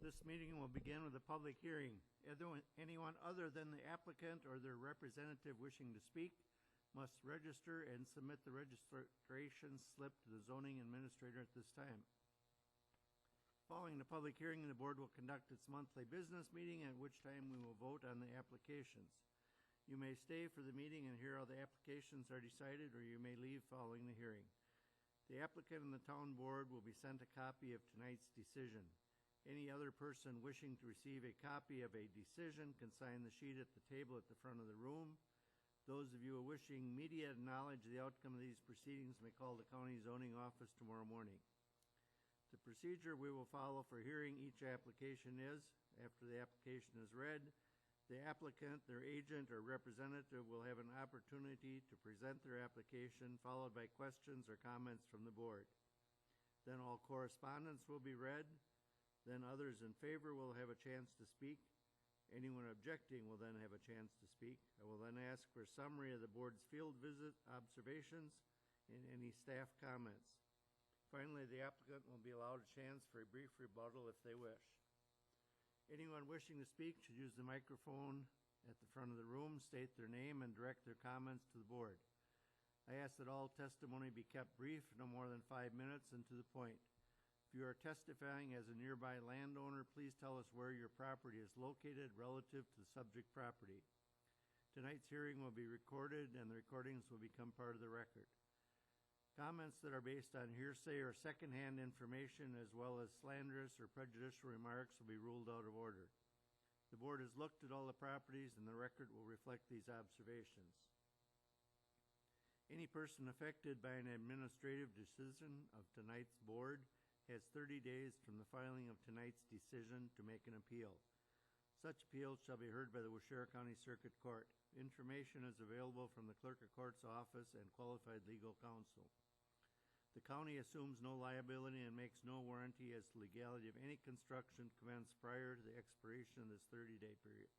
This meeting will begin with a public hearing. Anyone other than the applicant or their representative wishing to speak must register and submit the registration slip to the zoning administrator at this time. Following the public hearing, the board will conduct its monthly business meeting, at which time we will vote on the applications. You may stay for the meeting and hear how the applications are decided, or you may leave following the hearing. The applicant and the town board will be sent a copy of tonight's decision. Any other person wishing to receive a copy of a decision can sign the sheet at the table at the front of the room. Those of you wishing immediate knowledge of the outcome of these proceedings may call the county zoning office tomorrow morning. The procedure we will follow for hearing each application is, after the application is read, the applicant, their agent, or representative will have an opportunity to present their application, followed by questions or comments from the board. Then all correspondence will be read. Then others in favor will have a chance to speak. Anyone objecting will then have a chance to speak. I will then ask for a summary of the board's field visit observations and any staff comments. Finally, the applicant will be allowed a chance for a brief rebuttal if they wish. Anyone wishing to speak should use the microphone at the front of the room, state their name, and direct their comments to the board. I ask that all testimony be kept brief, no more than 5 minutes, and to the point. If you are testifying as a nearby landowner, please tell us where your property is located relative to the subject property. Tonight's hearing will be recorded, and the recordings will become part of the record. Comments that are based on hearsay or secondhand information, as well as slanderous or prejudicial remarks, will be ruled out of order. The board has looked at all the properties, and the record will reflect these observations. Any person affected by an administrative decision of tonight's board has 30 days from the filing of tonight's decision to make an appeal. Such appeal shall be heard by the Waushara County Circuit Court. Information is available from the Clerk of Court's office and qualified legal counsel. The county assumes no liability and makes no warranty as to the legality of any construction commenced prior to the expiration of this 30-day period.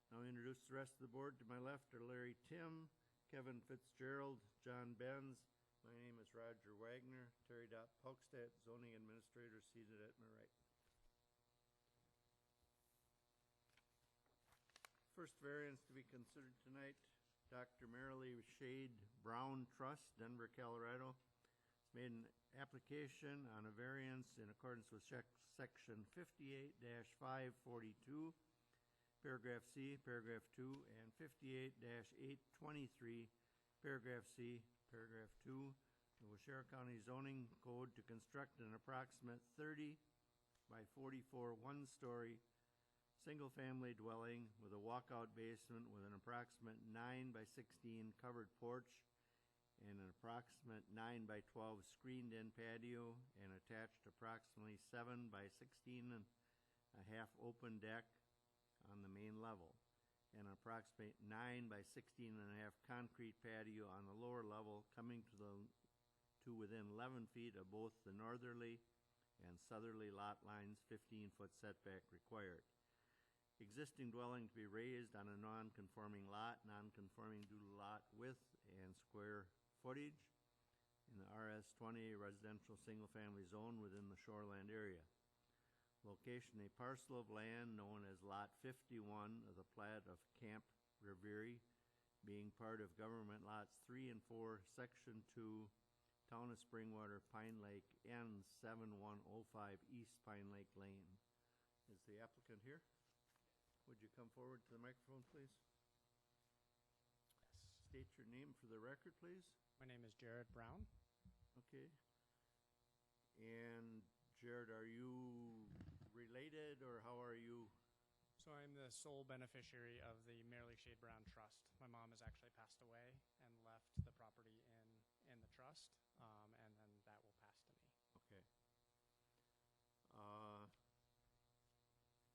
Now I introduce the rest of the board. To my left are Larry Tim, Kevin Fitzgerald, John Benz. My name is Roger Wagner, Terry Pokstad, zoning administrator, seated at my right. First variance to be considered tonight, Dr. Marilee Shade Brown Trust, Denver, Colorado. It's made an application on a variance in accordance with section 58-542, paragraph C, paragraph 2, and 58-823, paragraph C, paragraph 2, the Waushara County Zoning Code to construct an approximate 30 by 44 one-story single-family dwelling with a walkout basement with an approximate 9 by 16 covered porch and an approximate 9 by 12 screened-in patio and attached approximately 7 by 16 and a half open deck on the main level, and an approximate 9 by 16 and a half concrete patio on the lower level, coming to within 11 feet of both the northerly and southerly lot lines, 15-foot setback required. Existing dwelling to be raised on a non-conforming lot, non-conforming due to lot width and square footage in the RS-20 residential single-family zone within the shoreland area. Location: a parcel of land known as Lot 51 of the plat of Camp Revere, being part of Government Lots 3 and 4, Section 2, Town of Springwater, Pine Lake, N7105 East Pine Lake Lane. Is the applicant here? Would you come forward to the microphone, please? Yes. State your name for the record, please. My name is Jared Brown. Okay. And Jared, are you related, or how are you? So I'm the sole beneficiary of the Marilee Shade Brown Trust. My mom has actually passed away and left the property in the trust, and then that will pass to me. Okay.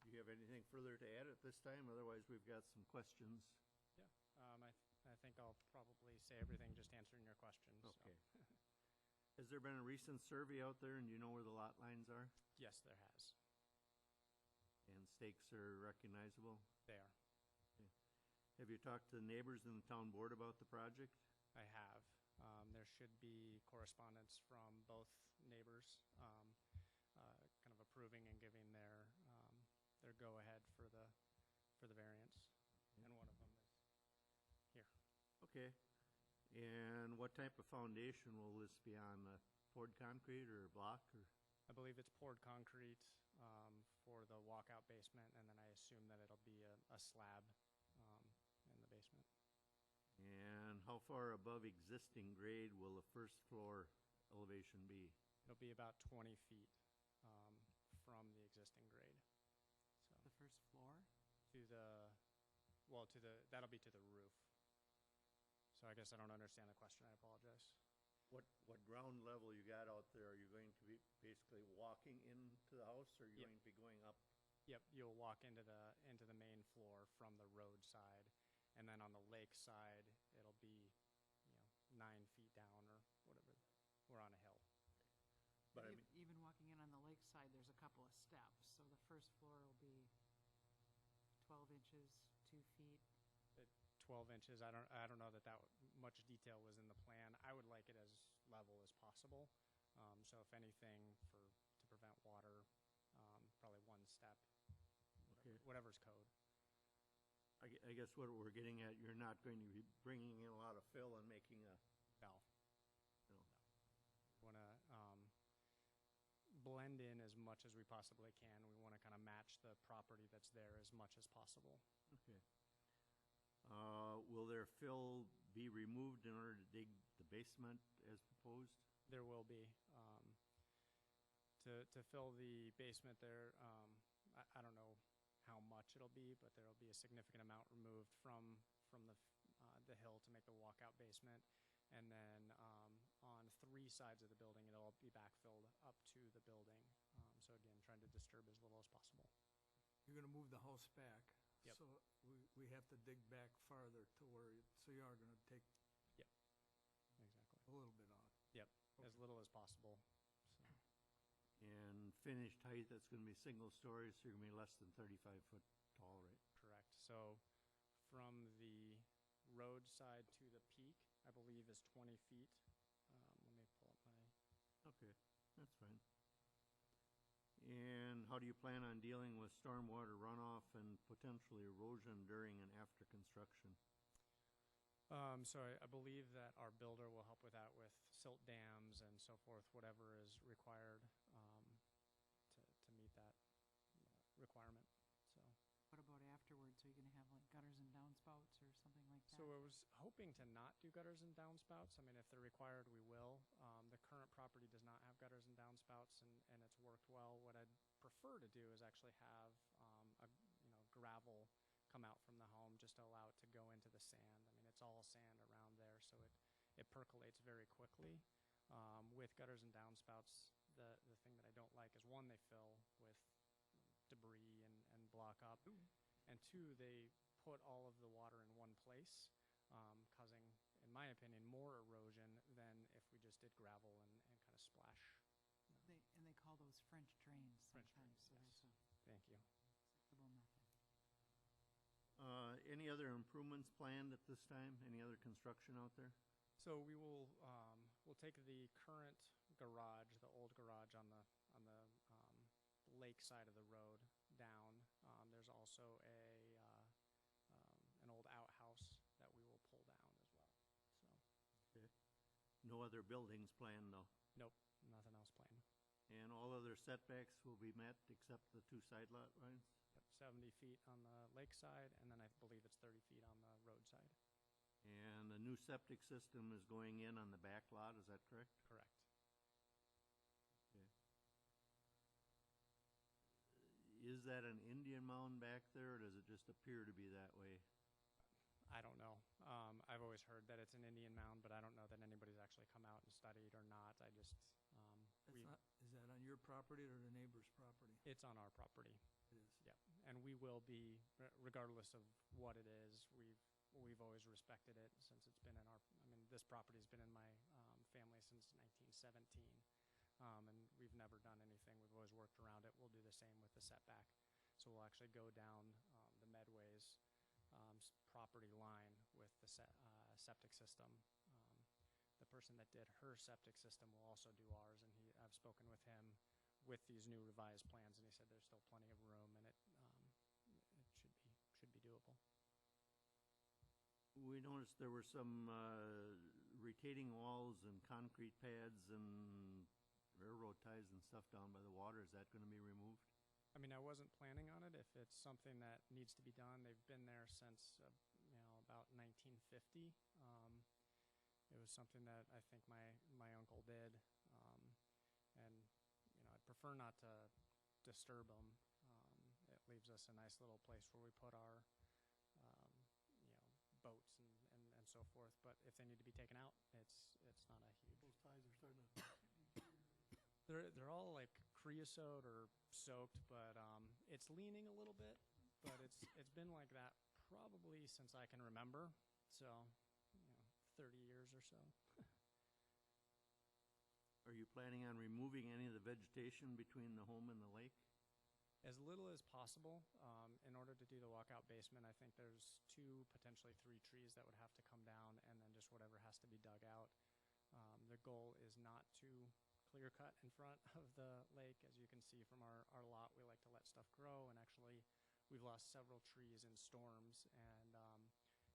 Do you have anything further to add at this time? Otherwise, we've got some questions. Yeah, I think I'll probably say everything, just answering your questions. Okay. So. Has there been a recent survey out there, and do you know where the lot lines are? Yes, there has. And stakes are recognizable? They are. Okay. Have you talked to the neighbors in the town board about the project? I have. There should be correspondence from both neighbors kind of approving and giving their Okay. And what type of foundation will this be on? Poured concrete or block or? I believe it's poured concrete for the walkout basement, and then I assume that it'll be a slab in the basement. And how far above existing grade will the first floor elevation be? It'll be about 20 feet from the existing grade. So The first floor? that'll be to the roof. So I guess I don't understand the question. I apologize. What ground level you got out there? Are you going to be basically walking into the house, or are you Yep. going to be going up? Yep, you'll walk into the main floor from the road side, and then on the lake side, it'll be, 9 feet down or whatever. We're on a hill. But I Ev- mean, Even walking in on the lake side, there's a couple of steps, so the first floor will be 12 inches, 2 feet. 12 inches. I don't know that much detail was in the plan. I would like it as level as possible. So if anything, to prevent water, probably one step. Okay. Whatever's code. I guess what we're getting at, you're not going to be bringing in a lot of fill and making a, No. No. We want to blend in as much as we possibly can. We want to kind of match the property that's there as much as possible. okay. Will their fill be removed in order to dig the basement as proposed? There will be. To fill the basement there, I don't know how much it'll be, but there'll be a significant amount removed from the hill to make the walkout basement. And then on 3 sides of the building, it'll all be backfilled up to the building. So again, trying to disturb as little as possible. You're gonna move the house back. Yep. So we have to dig back farther to so you are gonna take Exactly. a little bit off. Yep, as little as possible. So. And finished height, that's gonna be single story, so you're gonna be less than 35 foot tall, right? Correct. So from the road side to the peak, I believe is 20 feet. Let me pull up my. Okay, that's fine. And how do you plan on dealing with stormwater runoff and potentially erosion during and after construction? So I believe that our builder will help with that with silt dams and so forth, whatever is required to meet that requirement. So. What about afterwards? Are you gonna have like gutters and downspouts or something like that? So I was hoping to not do gutters and downspouts. I mean, if they're required, we will. The current property does not have gutters and downspouts, and it's worked well. What I'd prefer to do is actually have gravel come out from the home just to allow it to go into the sand. I mean, it's all sand around there, so it percolates very quickly. With gutters and downspouts, the thing that I don't like is, one, they fill with debris and block up. And 2, they put all of the water in one place, causing, in my opinion, more erosion than if we just did gravel and kind of splash. They call those French drains French sometimes, so drains, that's a Thank you. acceptable method. Any other improvements planned at this time? Any other construction out there? So we'll take the current garage, the old garage on the lake side of the road down. There's also an old outhouse that we will pull down as well. So No other buildings planned, though? nope, nothing else planned. And all other setbacks will be met except the 2 side lot lines? Yep, 70 feet on the lake side, and then I believe it's 30 feet on the road side. And the new septic system is going in on the back lot, is that correct? Correct. Is that an Indian mound back there, or does it just appear to be that way? I don't know. I've always heard that it's an Indian mound, but I don't know that anybody's actually come out and studied or not. I just Is that on your property or the neighbor's property? it's on our property. It is. Yep, and we will be, regardless of what it is. We've always respected it since it's been in our. I mean, this property's been in my family since 1917, and we've never done anything. We've always worked around it. We'll do the same with the setback. So we'll actually go down the Medway's property line with the septic system. The person that did her septic system will also do ours, and I've spoken with him with these new revised plans, and he said there's still plenty of room, and it should be doable. We noticed there were some retaining walls and concrete pads and railroad ties and stuff down by the water. Is that going to be removed? I mean, I wasn't planning on it. If it's something that needs to be done, they've been there since, about 1950. It was something that I think my uncle did. And, I'd prefer not to disturb them. It leaves us a nice little place where we put our, boats and so forth. But if they need to be taken out, it's not a huge. Those ties are starting to, They're all like creosote or soaked, but it's leaning a little bit. But it's been like that probably since I can remember. So, 30 years or so. Are you planning on removing any of the vegetation between the home and the lake? As little as possible. In order to do the walkout basement, I think there's 2, potentially 3 trees that would have to come down, and then just whatever has to be dug out. The goal is not to clear cut in front of the lake. As you can see from our lot, we like to let stuff grow, and actually we've lost several trees in storms and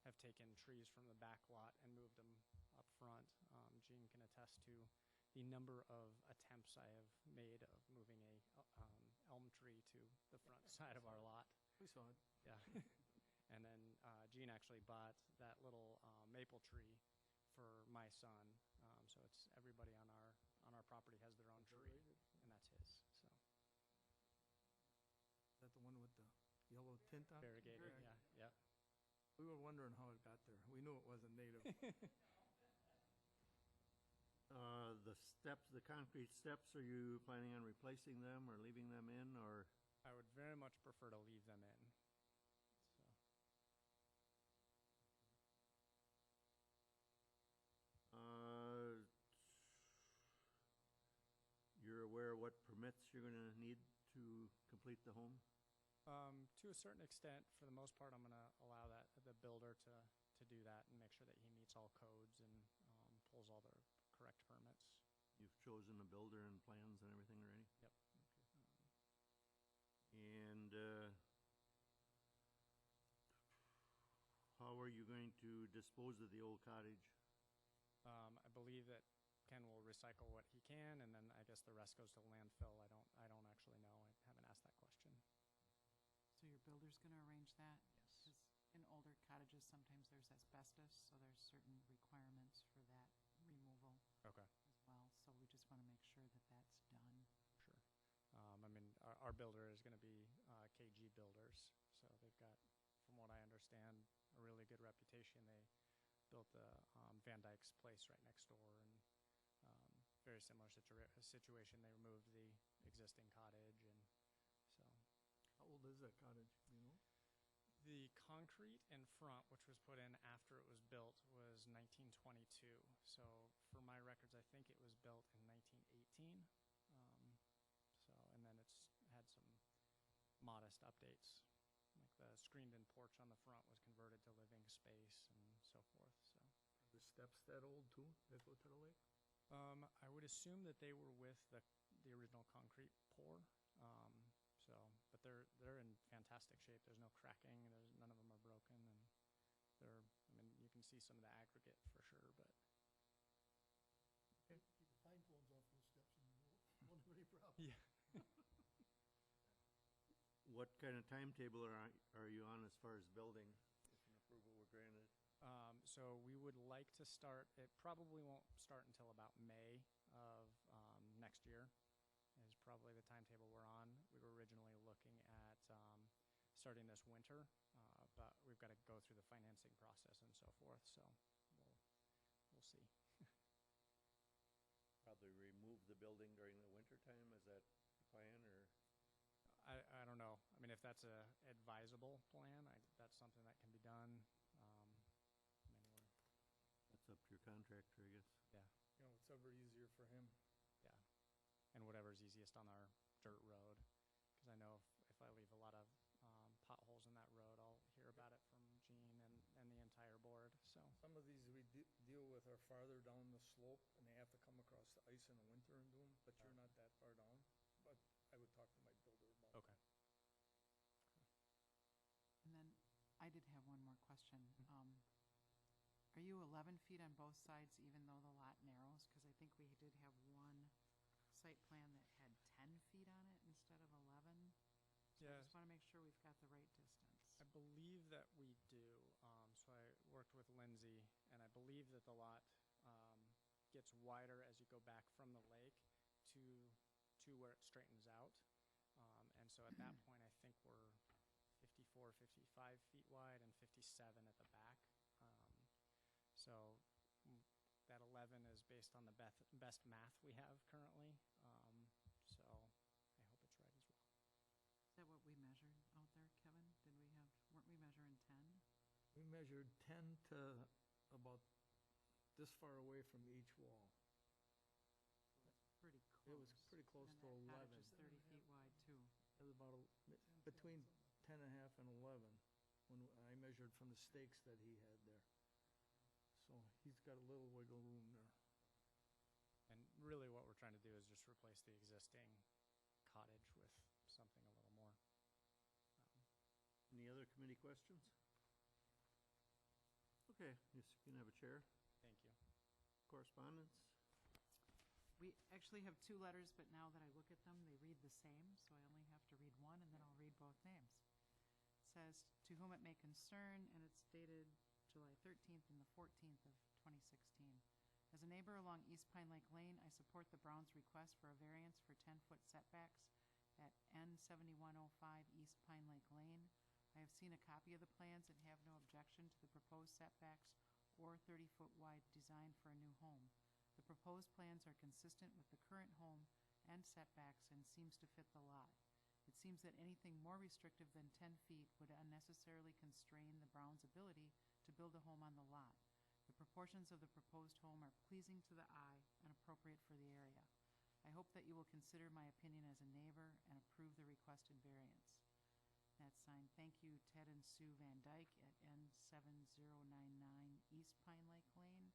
have taken trees from the back lot and moved them up front. Gene can attest to the number of attempts I have made of moving a elm tree to the front side of our lot. we saw it. Yeah. And then Gene actually bought that little maple tree for my son. So it's everybody on our property has their own tree, and that's his. So Is that the one with the yellow tint on it? variegated, yeah. We were wondering how it got there. We knew it wasn't native. The steps, the concrete steps, are you planning on replacing them or leaving them in, or? I would very much prefer to leave them in. You're aware what permits you're going to need to complete the home? To a certain extent, for the most part, I'm going to allow the builder to do that and make sure that he meets all codes and pulls all the correct permits. You've chosen a builder and plans and everything already? Yep. And how are you going to dispose of the old cottage? I believe that Ken will recycle what he can, and then I guess the rest goes to landfill. I don't actually know. I haven't asked that question. So your builder's gonna arrange that? Yes. 'Cause in older cottages, sometimes there's asbestos, so there's certain requirements for that removal Okay. as well. So we just wanna make sure that that's done. Sure. I mean, our builder is going to be KG Builders, so they've got, from what I understand, a really good reputation. They built the Van Dyke's place right next door, and very similar situation. They removed the existing cottage, and so How old is that cottage, do you know? the concrete in front, which was put in after it was built, was 1922. So for my records, I think it was built in 1918. And then it's had some modest updates, like the screened-in porch on the front was converted to living space and so forth. So Are the steps that old too, that go to the lake? I would assume that they were with the original concrete pour. But they're in fantastic shape. There's no cracking. None of them are broken, and you can see some of the aggregate for sure. But Keep the pine cones off those steps and you won't have any problem. yeah. What kind of timetable are you on as far as building, if an approval were granted? So we would like to start, it probably won't start until about May of next year is probably the timetable we're on. We were originally looking at starting this winter, but we've got to go through the financing process and so forth, so we'll see. Probably remove the building during the winter time, is that the plan, or? I don't know. I mean, if that's a advisable plan, that's something that can be done. That's up to your contractor, I guess. Yeah. Whatever easier for him. Yeah, and whatever's easiest on our dirt road, because I know if I leave a lot of potholes in that road, I'll hear about it from Gene and the entire board, so. Some of these we deal with are farther down the slope, and they have to come across the ice in the winter and do them, but you're not that far down. But I would talk to my builder about it. Okay. And then I did have one more question. Are you 11 feet on both sides even though the lot narrows? Because I think we did have one site plan that had 10 feet on it instead of 11. So I Yeah. just want to make sure we've got the right distance. I believe that we do. So I worked with Lindsay, and I believe that the lot gets wider as you go back from the lake to where it straightens out. And so at that point, I think we're 54, 55 feet wide and 57 at the back. So that 11 is based on the best math we have currently. So I hope it's right as well. Is that what we measured out there, Kevin? Weren't we measuring 10? We measured 10 to about this far away from each wall. Pretty close. It was pretty close And to that 11. cottage is 30 feet wide too. It was about between 10 and a half and 11 when I measured from the stakes that he had there. So he's got a little wiggle room there. And really what we're trying to do is just replace the existing cottage with something a little more. Any other committee questions? Okay, you can have a chair. Thank you. Correspondence? We actually have two letters, but now that I look at them, they read the same, so I only have to read one, and then I'll read both names. It says, "To whom it may concern," and it's dated July 13th and the 14th of 2016. As a neighbor along East Pine Lake Lane, I support the Browns' request for a variance for 10-foot setbacks at N7105 East Pine Lake Lane. I have seen a copy of the plans and have no objection to the proposed setbacks or 30-foot wide design for a new home. The proposed plans are consistent with the current home and setbacks and seems to fit the lot. It seems that anything more restrictive than 10 feet would unnecessarily constrain the Browns' ability to build a home on the lot. The proportions of the proposed home are pleasing to the eye and appropriate for the area. I hope that you will consider my opinion as a neighbor and approve the requested variance. That's signed, "Thank you, Ted and Sue Van Dyke at N7099 East Pine Lake Lane."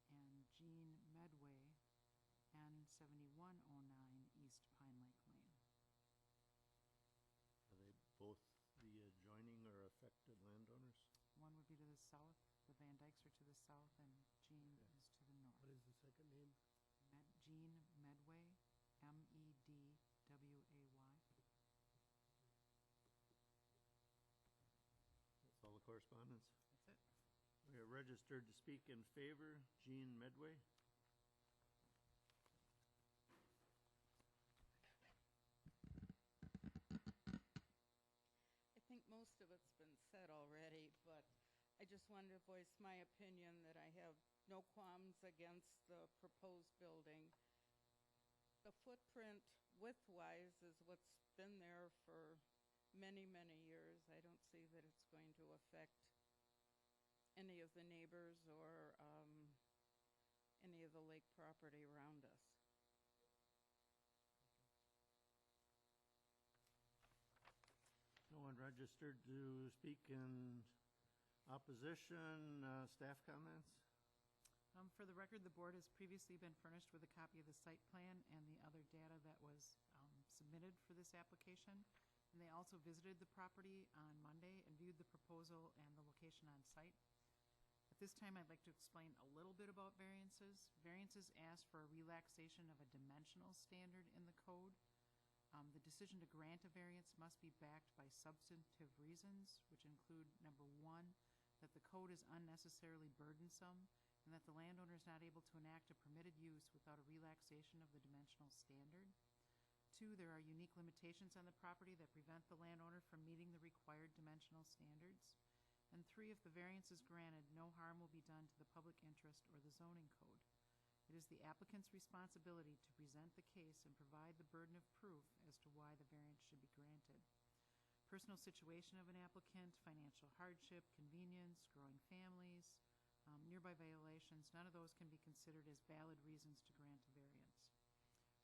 And Jean Medway, N7109 East Pine Lake Lane. Are they both the adjoining or affected landowners? One would be to the south, the Van Dykes are to the south, and Jean is to the north. What is the second name? Jean Medway, Medway. That's all the correspondence? That's it. We are registered to speak in favor, Jean Medway. I think most of it's been said already, but I just wanted to voice my opinion that I have no qualms against the proposed building. The footprint width-wise is what's been there for many, many years. I don't see that it's going to affect any of the neighbors or any of the lake property around us. No one registered to speak in opposition. Staff comments? For the record, the board has previously been furnished with a copy of the site plan and the other data that was submitted for this application. And they also visited the property on Monday and viewed the proposal and the location on site. At this time, I'd like to explain a little bit about variances. Variances ask for a relaxation of a dimensional standard in the code. The decision to grant a variance must be backed by substantive reasons, which include, number one, that the code is unnecessarily burdensome and that the landowner is not able to enact a permitted use without a relaxation of the dimensional standard. Two, there are unique limitations on the property that prevent the landowner from meeting the required dimensional standards. And three, if the variance is granted, no harm will be done to the public interest or the zoning code. It is the applicant's responsibility to present the case and provide the burden of proof as to why the variance should be granted. Personal situation of an applicant, financial hardship, convenience, growing families, nearby violations, none of those can be considered as valid reasons to grant a variance.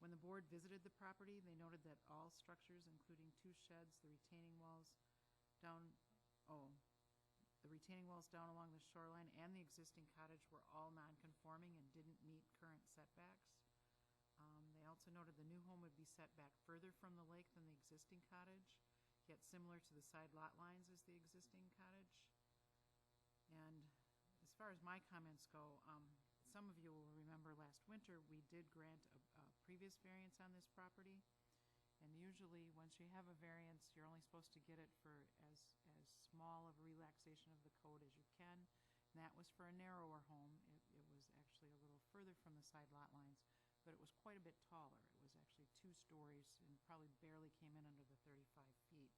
When the board visited the property, they noted that all structures, including two sheds, the retaining walls down along the shoreline and the existing cottage were all non-conforming and didn't meet current setbacks. They also noted the new home would be set back further from the lake than the existing cottage, yet similar to the side lot lines as the existing cottage. And far as my comments go, some of you will remember last winter, we did grant a previous variance on this property. And usually, once you have a variance, you're only supposed to get it for as small of a relaxation of the code as you can. And that was for a narrower home. It was actually a little further from the side lot lines, but it was quite a bit taller. It was actually 2 stories and probably barely came in under the 35 feet.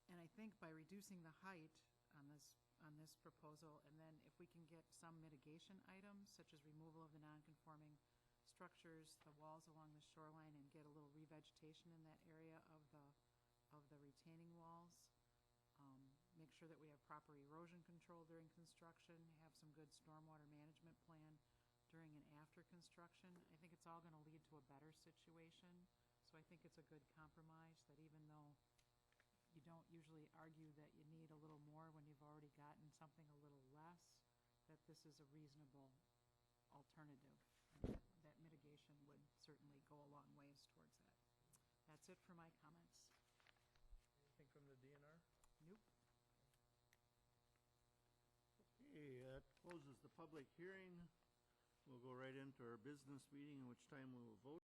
And I think by reducing the height on this proposal, and then if we can get some mitigation items, such as removal of the non-conforming structures, the walls along the shoreline, and get a little revegetation in that area of the retaining walls, make sure that we have proper erosion control during construction, have some good stormwater management plan during and after construction, I think it's all going to lead to a better situation. So I think it's a good compromise that even though you don't usually argue that you need a little more when you've already gotten something a little less, that this is a reasonable alternative. And that mitigation would certainly go a long ways towards that. That's it for my comments. Anything from the DNR? Nope. Okay, that closes the public hearing. We'll go right into our business meeting, in which time we will vote.